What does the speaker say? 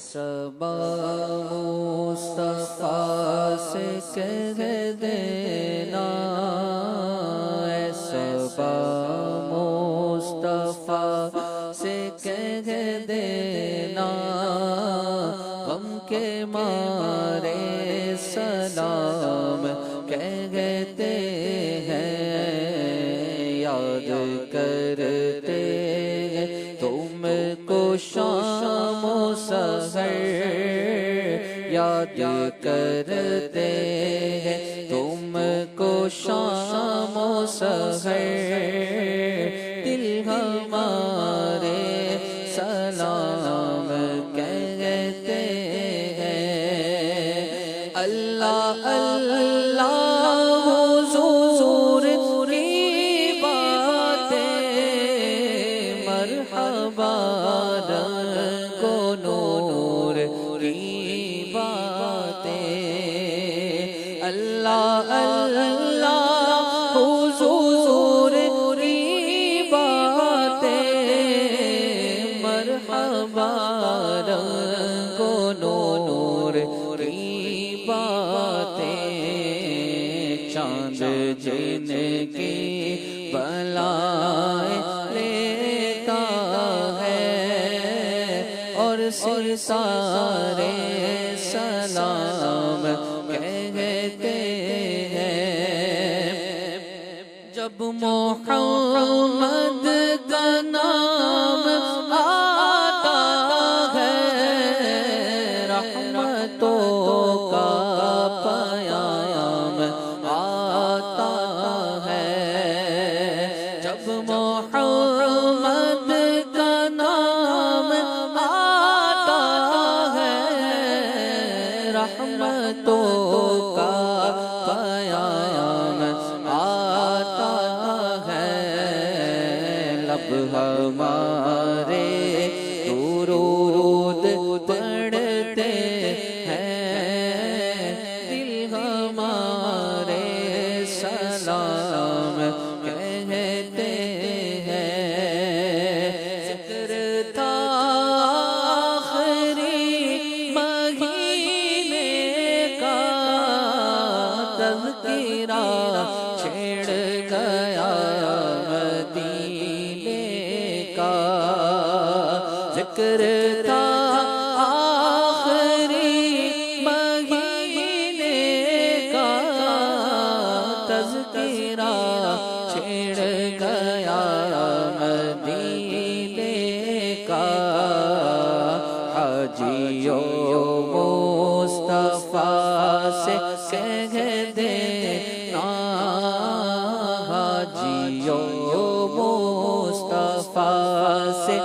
صبا مصطفیٰ سے کہہ دینا، اے صبا مصطفیٰ سے کہہ دینا، غم کے مارے سلام کہتے ہیں، یاد کرتے ہیں تم کو شام و سحر، یاد کرتے ہیں تم کو شام و سحر، دل ہمارے سلام کہتے ہیں، اللہ اللہ حضور کی باتیں، مرحبا رنگ و نور کی باتیں، اللہ اللہ حضور کی باتیں، مرحبا رنگ و نور کی باتیں، چاند جن کی بلائیں لیتا ہے اور ستارے سلام کہتے ہیں، جب محمد کا نام آتا ہے، رحمتوں کا پیام آتا ہے، جب محمد کا نام آتا ہے، رحمتوں کا پیام آتا ہے، لب ہمارے درود پڑھتے ہیں، دل ہمارے سلام کہتے ہیں، ذکر تھا آخری مہینے کا، تذکرہ چھڑ گیا مدینے کا، ذکر تھا آخری مہینے کا، تذکرہ چھڑ گیا مدینے کا، حاجیوں مصطفیٰ سے کہہ دینا، حاجیوں مصطفیٰ سے